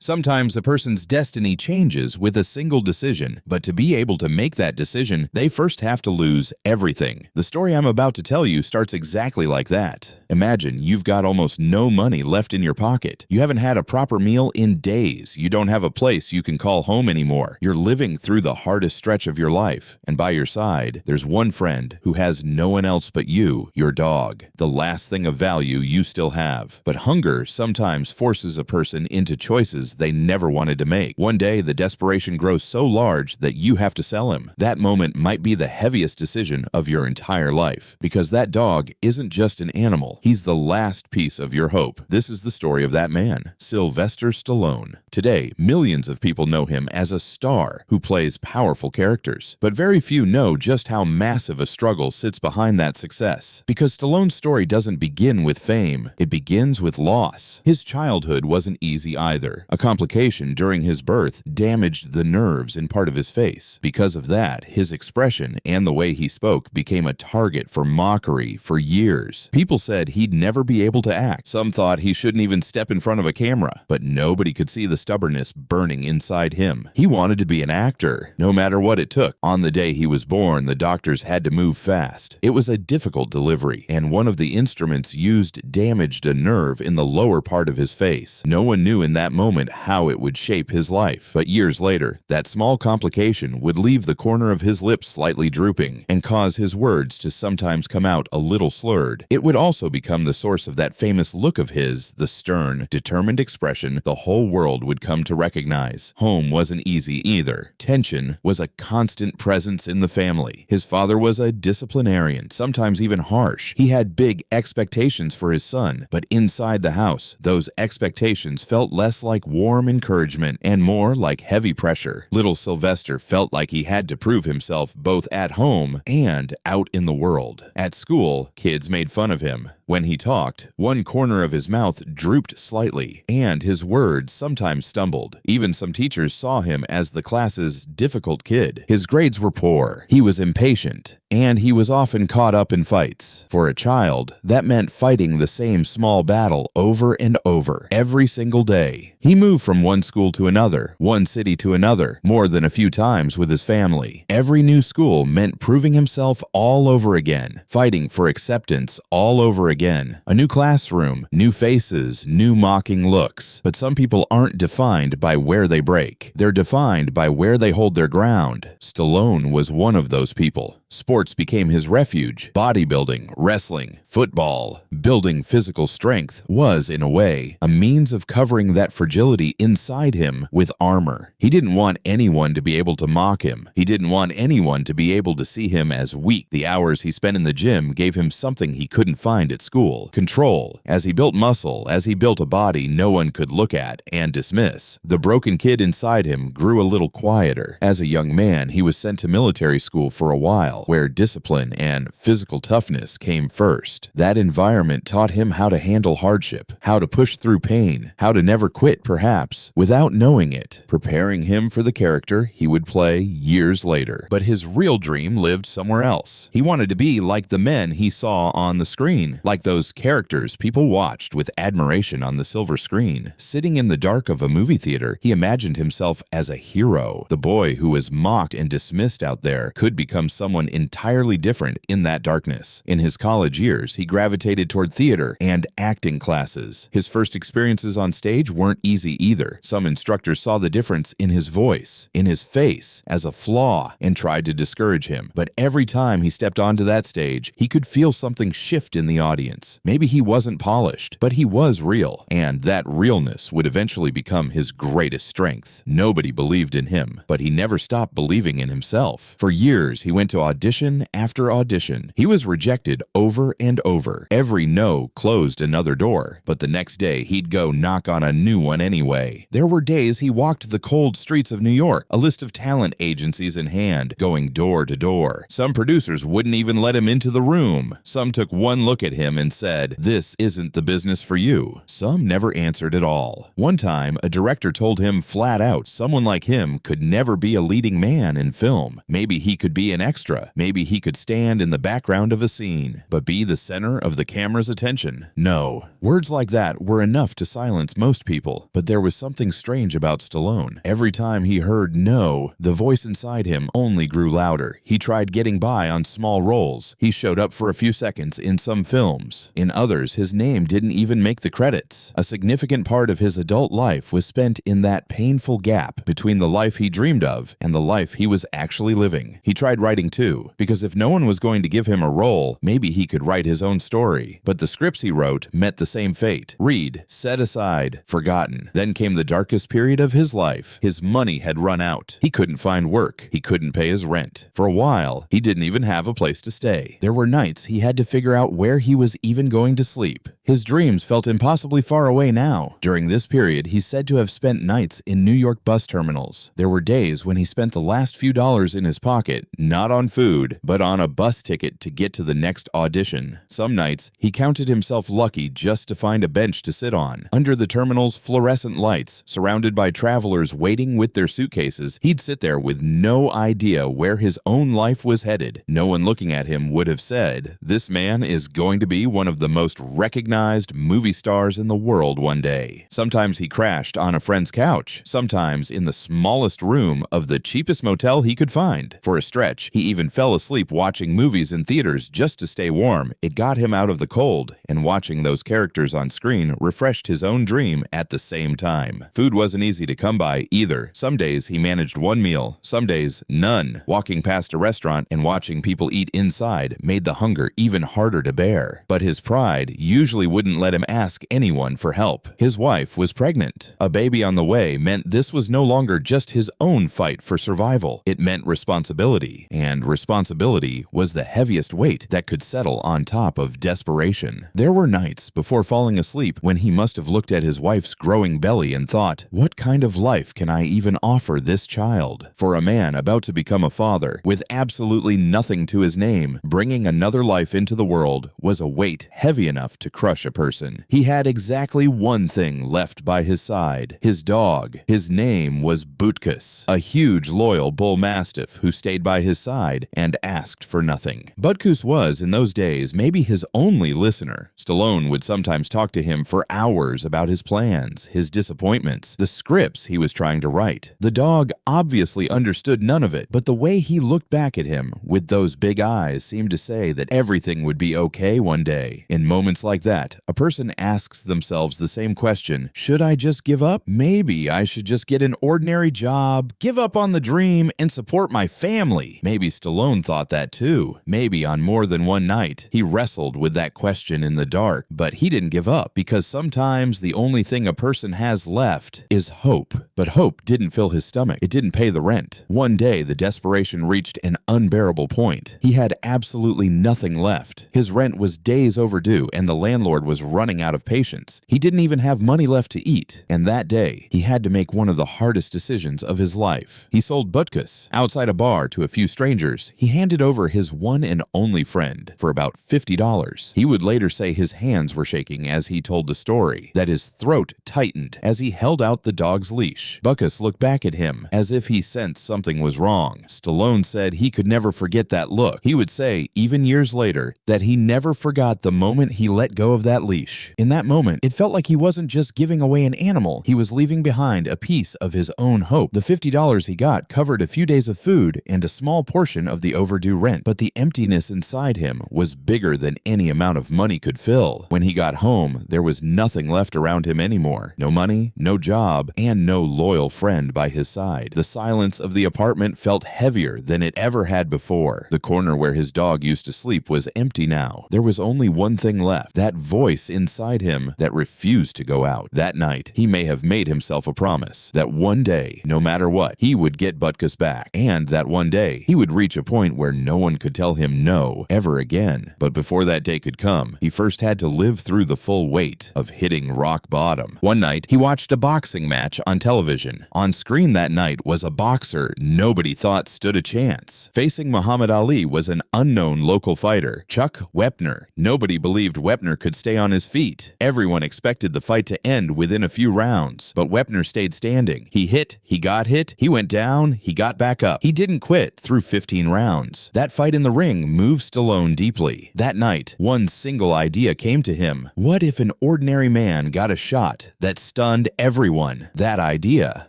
Sometimes a person's destiny changes with a single decision, but to be able to make that decision, they first have to lose everything. The story I'm about to tell you starts exactly like that. Imagine you've got almost no money left in your pocket. You haven't had a proper meal in days. You don't have a place you can call home anymore. You're living through the hardest stretch of your life. And by your side, there's one friend who has no one else but you, your dog, the last thing of value you still have. But hunger sometimes forces a person into choices they never wanted to make. One day, the desperation grows so large that you have to sell him. That moment might be the heaviest decision of your entire life, because that dog isn't just an animal. He's the last piece of your hope. This is the story of that man, Sylvester Stallone. Today, millions of people know him as a star who plays powerful characters, but very few know just how massive a struggle sits behind that success. Because Stallone's story doesn't begin with fame, it begins with loss. His childhood wasn't easy either. A complication during his birth damaged the nerves in part of his face. Because of that, his expression and the way he spoke became a target for mockery for years. People said he'd never be able to act. Some thought he shouldn't even step in front of a camera, but nobody could see the stubbornness burning inside him. He wanted to be an actor, no matter what it took. On the day he was born, the doctors had to move fast. It was a difficult delivery, and one of the instruments used damaged a nerve in the lower part of his face. No one knew in that moment how it would shape his life, but years later, that small complication would leave the corner of his lips slightly drooping and cause his words to sometimes come out a little slurred. It would also become the source of that famous look of his, the stern, determined expression the whole world would come to recognize. Home wasn't easy either. Tension was a constant presence in the family. His father was a disciplinarian, sometimes even harsh. He had big expectations for his son, but inside the house, those expectations felt less like warm encouragement and more like heavy pressure. Little Sylvester felt like he had to prove himself both at home and out in the world. At school, kids made fun of him. When he talked, one corner of his mouth drooped slightly, and his words sometimes stumbled. Even some teachers saw him as the class's difficult kid. His grades were poor, he was impatient, and he was often caught up in fights. For a child, that meant fighting the same small battle over and over, every single day. He moved from one school to another, one city to another, more than a few times with his family. Every new school meant proving himself all over again, fighting for acceptance all over again. A new classroom, new faces, new mocking looks. But some people aren't defined by where they break. They're defined by where they hold their ground. Stallone was one of those people. Sports became his refuge. Bodybuilding, wrestling, football, building physical strength was, in a way, a means of covering that fragility inside him with armor. He didn't want anyone to be able to mock him. He didn't want anyone to be able to see him as weak. The hours he spent in the gym gave him something he couldn't find at school: control. As he built muscle, as he built a body no one could look at and dismiss, the broken kid inside him grew a little quieter. As a young man, he was sent to military school for a while, where discipline and physical toughness came first. That environment taught him how to handle hardship, how to push through pain, how to never quit, perhaps, without knowing it, preparing him for the character he would play years later. But his real dream lived somewhere else. He wanted to be like the men he saw on the screen, like those characters people watched with admiration on the silver screen. Sitting in the dark of a movie theater, he imagined himself as a hero. The boy who was mocked and dismissed out there could become someone entirely different in that darkness. In his college years, he gravitated toward theater and acting classes. His first experiences on stage weren't easy either. Some instructors saw the difference in his voice, in his face, as a flaw, and tried to discourage him. But every time he stepped onto that stage, he could feel something shift in the audience. Maybe he wasn't polished, but he was real, and that realness would eventually become his greatest strength. Nobody believed in him, but he never stopped believing in himself. For years, he went to audition after audition. He was rejected over and over. Every no closed another door, but the next day he'd go knock on a new one anyway. There were days he walked the cold streets of New York, a list of talent agencies in hand, going door to door. Some producers wouldn't even let him into the room. Some took one look at him and said, "This isn't the business for you." Some never answered at all. One time, a director told him flat out someone like him could never be a leading man in film. Maybe he could be an extra. idea. Maybe he could stand in the background of a scene, but be the center of the camera's attention. No. Words like that were enough to silence most people, but there was something strange about Stallone. Every time he heard no, the voice inside him only grew louder. He tried getting by on small roles. He showed up for a few seconds in some films. In others, his name didn't even make the credits. A significant part of his adult life was spent in that painful gap between the life he dreamed of and the life he was actually living. He tried writing too, because if no one was going to give him a role, maybe he could write his own story. But the scripts he wrote met the same fate. Read, set aside, forgotten. Then came the darkest period of his life. His money had run out. He couldn't find work. He couldn't pay his rent. For a while, he didn't even have a place to stay. There were nights he had to figure out where he was even going to sleep. His dreams felt impossibly far away now. During this period, he's said to have spent nights in New York bus terminals. There were days when he spent the last few dollars in his pocket, not on food, but on a bus ticket to get to the next audition. Some nights, he counted himself lucky just to find a bench to sit on. Under the terminal's fluorescent lights, surrounded by travelers waiting with their suitcases, he'd sit there with no idea where his own life was headed. No one looking at him would have said, "This man is going to be one of the most recognized movie stars in the world one day." Sometimes he crashed on a friend's couch, sometimes in the smallest room of the cheapest motel he could find. For a stretch, he even fell asleep watching movies in theaters just to stay warm. It got him out of the cold, and watching those characters on screen refreshed his own dream at the same time. Food wasn't easy to come by either. Some days he managed one meal, some days none. Walking past a restaurant and watching people eat inside made the hunger even harder to bear. But his pride usually wouldn't let him ask anyone for help. His wife was pregnant. A baby on the way meant this was no longer just his own fight for survival. It meant responsibility, and responsibility was the heaviest weight that could settle on top of desperation. There were nights before falling asleep when he must have looked at his wife's growing belly and thought, "What kind of life can I even offer this child?" For a man about to become a father, with absolutely nothing to his name, bringing another life into the world was a weight heavy enough to crush a person. He had exactly one thing left by his side: his dog. His name was Butkus, a huge loyal bull mastiff who stayed by his side and asked for nothing. Butkus was, in those days, maybe his only listener. Stallone would sometimes talk to him for hours about his plans, his disappointments, the scripts he was trying to write. The dog obviously understood none of it, but the way he looked back at him with those big eyes seemed to say that everything would be okay one day. In moments like that, a person asks themselves the same question: should I just give up? Maybe I should just get an ordinary job, give up on the dream, and support my family. Maybe Stallone thought that too. Maybe on more than one night, he wrestled with that question in the dark, but he didn't give up, because sometimes the only thing a person has left is hope. But hope didn't fill his stomach. It didn't pay the rent. One day, the desperation reached an unbearable point. He had absolutely nothing left. His rent was days overdue, and the landlord was running out of patience. He didn't even have money left to eat. And that day, he had to make one of the hardest decisions of his life. He sold Butkus outside a bar to a few strangers. He handed over his one and only friend for about $50. He would later say his hands were shaking as he told the story, that his throat tightened as he held out the dog's leash. Butkus looked back at him as if he sensed something was wrong. Stallone said he could never forget that look. He would say, even years later, that he never forgot the moment he let go of that leash. In that moment, it felt like he wasn't just giving away an animal. He was leaving behind a piece of his own hope. The $50 he got covered a few days of food and a small portion of the overdue rent, but the emptiness inside him was bigger than any amount of money could fill. When he got home, there was nothing left around him anymore. No money, no job, and no loyal friend by his side. The silence of the apartment felt heavier than it ever had before. The corner where his dog used to sleep was empty now. There was only one thing left, that voice inside him that refused to go out. That night, he may have made himself a promise that one day, no matter what, he would get Butkus back, and that one day, he would reach a point where no one could tell him no ever again. But before that day could come, he first had to live through the full weight of hitting rock bottom. One night, he watched a boxing match on television. On screen that night was a boxer nobody thought stood a chance. Facing Muhammad Ali was an unknown local fighter, Chuck Wepner. Nobody believed Wepner could stay on his feet. Everyone expected the fight to end within a few rounds, but Wepner stayed standing. He hit, he got hit, he went down, he got back up. He didn't quit through 15 rounds. rounds. That fight in the ring moved Stallone deeply. That night, one single idea came to him. What if an ordinary man got a shot that stunned everyone? That idea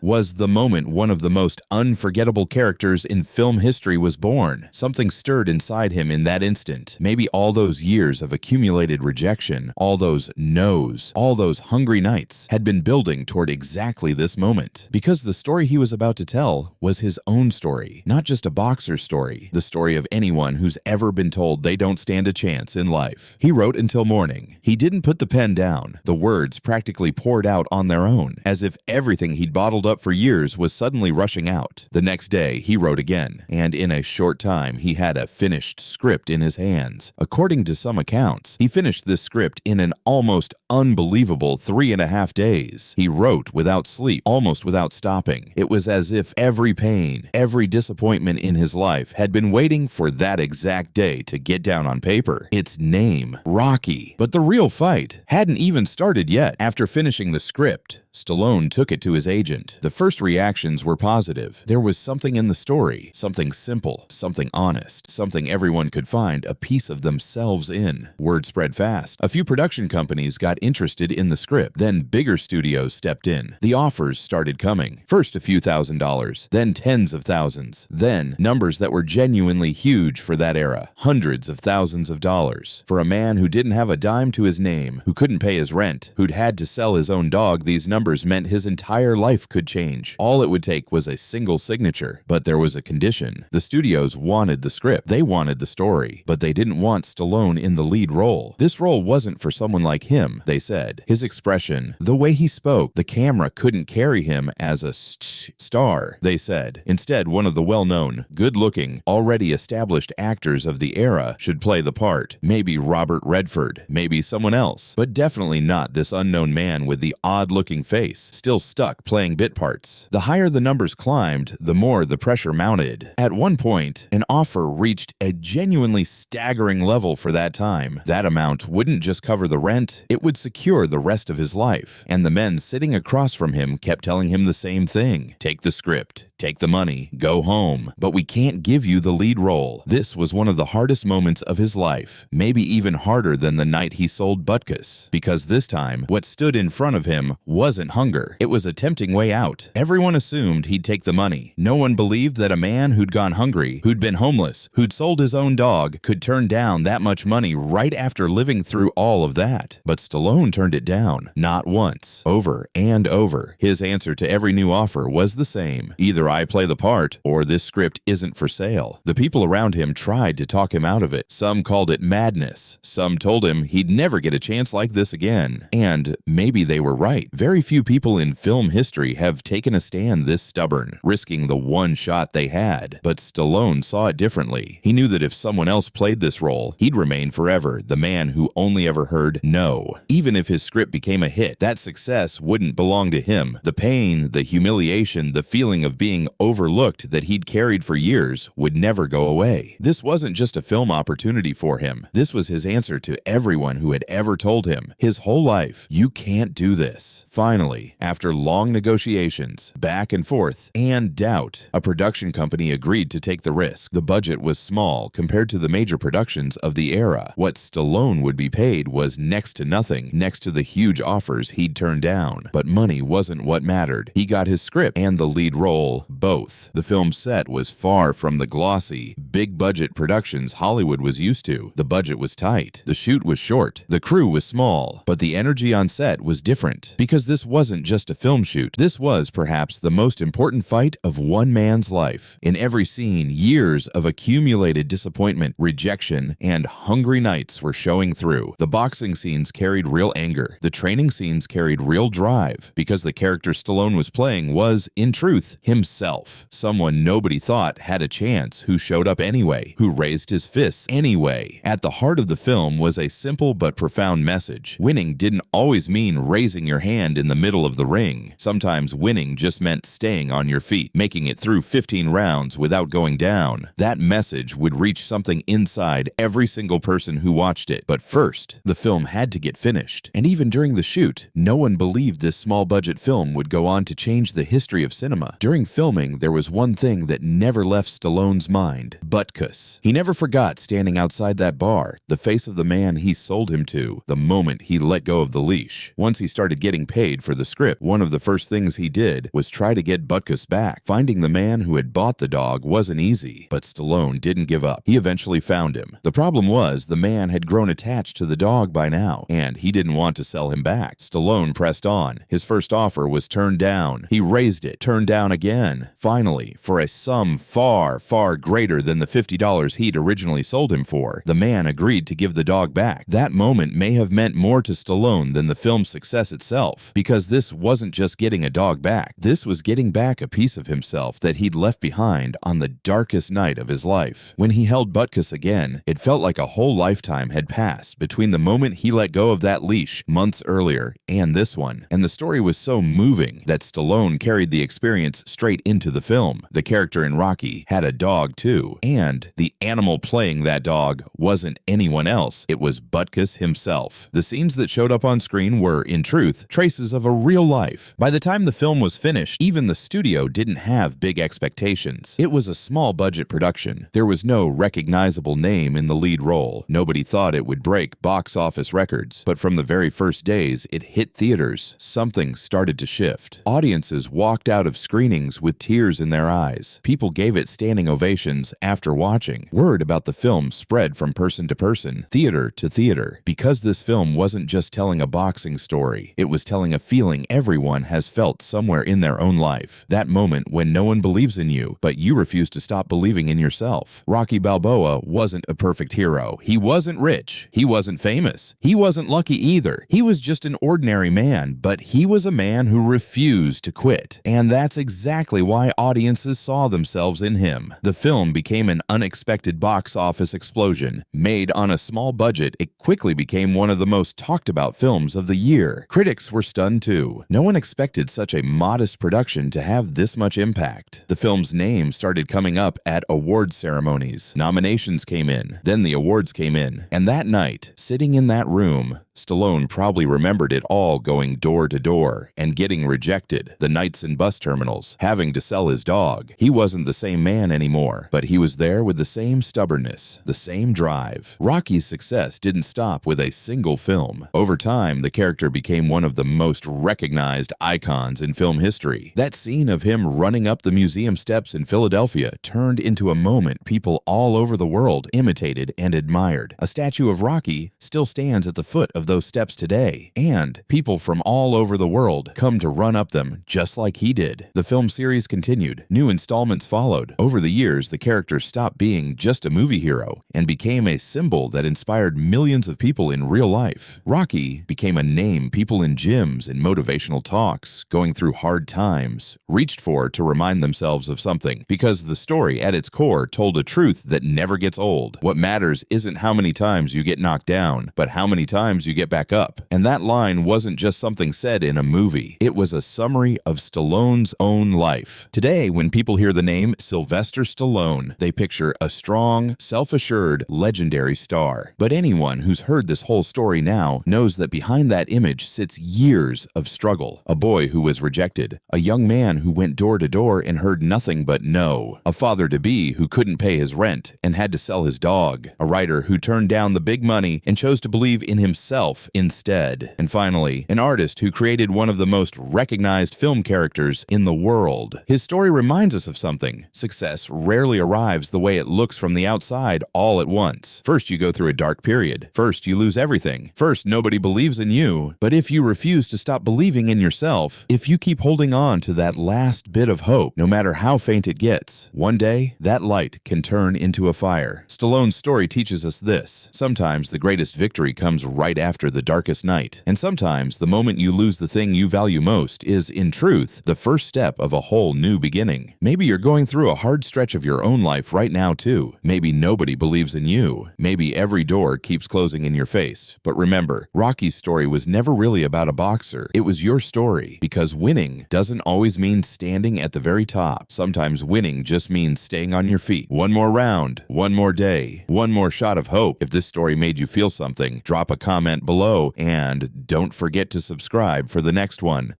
was the moment one of the most unforgettable characters in film history was born. Something stirred inside him in that instant. Maybe all those years of accumulated rejection, all those no's, all those hungry nights had been building toward exactly this moment. Because the story he was about to tell was his own story, not just a boxer's story, the story of anyone who's ever been told they don't stand a chance in life. He wrote until morning. He didn't put the pen down. The words practically poured out on their own, as if everything he'd bottled up for years was suddenly rushing out. The next day, he wrote again, and in a short time, he had a finished script in his hands. According to some accounts, he finished this script in an almost unbelievable 3.5 days. He wrote without sleep, almost without stopping. It was as if every pain, every disappointment in his life had been waiting for that exact day to get down on paper. Its name, Rocky. But the real fight hadn't even started yet. After finishing the script, Stallone took it to his agent. The first reactions were positive. There was something in the story, something simple, something honest, something everyone could find a piece of themselves in. Word spread fast. A few production companies got interested in the script. Then bigger studios stepped in. The offers started coming. First a few $1,000s, then tens of thousands, then numbers that were genuinely huge for that era. Hundreds of thousands of dollars. For a man who didn't have a dime to his name, who couldn't pay his rent, who'd had to sell his own dog, these numbers meant his entire life could change. All it would take was a single signature. But there was a condition. The studios wanted the script. They wanted the story. But they didn't want Stallone in the lead role. This role wasn't for someone like him, they said. His expression, the way he spoke, the camera couldn't carry him as a star, they said. Instead, one of the well-known, good-looking, already established actors of the era should play the part. Maybe Robert Redford, maybe someone else, but definitely not this unknown man with the odd-looking face, still stuck playing bit parts. The higher the numbers climbed, the more the pressure mounted. At one point, an offer reached a genuinely staggering level for that time. That amount wouldn't just cover the rent, it would secure the rest of his life. And the men sitting across from him kept telling him the same thing. Take the script, take the money, go home. But we can't give you the lead role. This was one of the hardest moments of his life, maybe even harder than the night he sold Butkus. Because this time, what stood in front of him wasn't hunger. It was a tempting way out. Everyone assumed he'd take the money. No one believed that a man who'd gone hungry, who'd been homeless, who'd sold his own dog, could turn down that much money right after living through all of that. But Stallone turned it down. Not once. Over and over. His answer to every new offer was the same. Either I play the part, or this script isn't for sale. The people around him tried to talk him out of it. Some called it madness. Some told him he'd never get a chance like this again. And maybe they were right. Very few people in film history have taken a stand this stubborn, risking the one shot they had. But Stallone saw it differently. He knew that if someone else played this role, he'd remain forever the man who only ever heard no. Even if his script became a hit, that success wouldn't belong to him. The pain, the humiliation, the feeling of being overlooked that he'd carried for years would never go away. This wasn't just a film opportunity for him. This was his answer to everyone who had ever told him, his whole life, you can't do this. Finally, after long negotiations, back and forth, and doubt, a production company agreed to take the risk. The budget was small compared to the major productions of the era. What Stallone would be paid was next to nothing, next to the huge offers he'd turned down. But money wasn't what mattered. He got his script and the lead role, both. The film's set was far from the glossy, big-budget productions Hollywood was used to. The budget was tight. The shoot was short. The crew was small. But the energy on set was different. Because this wasn't just a film shoot. This was perhaps the most important fight of one man's life. In every scene, years of accumulated disappointment, rejection, and hungry nights were showing through. The boxing scenes carried real anger. The training scenes carried real drive. Because the character Stallone was playing was, in truth, himself. Someone nobody thought had a chance, who showed up anyway, who raised his fists anyway. At the heart of the film was a simple but profound message. Winning didn't always mean raising your hand in the middle of the ring. Sometimes winning just meant staying on your feet, making it through 15 rounds without going down. That message would reach something inside every single person who watched it. But first, the film had to get finished. And even during the shoot, no one believed this small-budget film would go on to change the history of cinema. During filming, there was one thing that never left Stallone's mind: Butkus. He never forgot standing outside that bar, the face of the man he sold him to, the moment he let go of the leash. Once he started getting paid for the script, one of the first things he did was try to get Butkus back. Finding the man who had bought the dog wasn't easy, but Stallone didn't give up. He eventually found him. The problem was the man had grown attached to the dog by now, and he didn't want to sell him back. Stallone pressed on. His first offer was turned down. He raised it, turned down again. Finally, for a sum far, far greater than the $50 he'd originally sold him for, the man agreed to give the dog back. That moment may have meant more to Stallone than the film's success itself, because this wasn't just getting a dog back. This was getting back a piece of himself that he'd left behind on the darkest night of his life. When he held Butkus again, it felt like a whole lifetime had passed between the moment he let go of that leash months earlier and this one. And the story was so moving that Stallone carried the experience straight into the film. The character in Rocky had a dog too, and the animal playing that dog wasn't anyone else. It was Butkus himself. The scenes that showed up on screen were, in truth, traces of a real life. By the time the film was finished, even the studio didn't have big expectations. It was a small budget production. There was no recognizable name in the lead role. Nobody thought it would break box office records. But from the very first days it hit theaters, something started to shift. Audiences walked out of screenings with tears in their eyes. People gave it standing ovations after watching. Word about the film spread from person to person, theater to theater, because this film wasn't just telling a boxing story. It was telling a feeling everyone has felt somewhere in their own life. That moment when no one believes in you, but you refuse to stop believing in yourself. Rocky Balboa wasn't a perfect hero. He wasn't rich. He wasn't famous. He wasn't lucky either. He was just an ordinary man, but he was a man who refused to quit. And that's exactly why audiences saw themselves in him. The film became an unexpected box office explosion. Made on a small budget, it quickly became one of the most talked about films of the year. Critics were stunned too. No one expected such a modest production to have this much impact. The film's name started coming up at award ceremonies. Nominations came in, then the awards came in. And that night, sitting in that room, Stallone probably remembered it all, going door to door and getting rejected, the nights in bus terminals, having to sell his dog. He wasn't the same man anymore, but he was there with the same stubbornness, the same drive. Rocky's success didn't stop with a single film. Over time, the character became one of the most recognized icons in film history. That scene of him running up the museum steps in Philadelphia turned into a moment people all over the world imitated and admired. A statue of Rocky still stands at the foot of those steps today, and people from all over the world come to run up them just like he did. The film series continued. New installments followed. Over the years, the character stopped being just a movie hero and became a symbol that inspired millions of people in real life. Rocky became a name people in gyms and motivational talks, going through hard times, reached for to remind themselves of something, because the story at its core told a truth that never gets old. What matters isn't how many times you get knocked down, but how many times you get back up. And that line wasn't just something said in a movie. It was a summary of Stallone's own life. Today, when people hear the name Sylvester Stallone, they picture a strong, self-assured, legendary star. But anyone who's heard this whole story now knows that behind that image sits years of struggle. A boy who was rejected, a young man who went door to door and heard nothing but no, a father-to-be who couldn't pay his rent and had to sell his dog, a writer who turned down the big money and chose to believe in himself instead. And finally, an artist who created one of the most recognized film characters in the world. His story reminds us of something. Success rarely arrives the way it looks from the outside all at once. First, you go through a dark period. First, you lose everything. First, nobody believes in you. But if you refuse to stop believing in yourself, if you keep holding on to that last bit of hope, no matter how faint it gets, one day, that light can turn into a fire. Stallone's story teaches us this. Sometimes the greatest victory comes right after the darkest night. And sometimes the moment you lose the thing you value most is, in truth, the first step of a whole new beginning. Maybe you're going through a hard stretch of your own life right now too. Maybe nobody believes in you. Maybe every door keeps closing in your face. But remember, Rocky's story was never really about a boxer. It was your story, because winning doesn't always mean standing at the very top. Sometimes winning just means staying on your feet. One more round, one more day, one more shot of hope. If this story made you feel something, drop a comment below and don't forget to subscribe for the next one.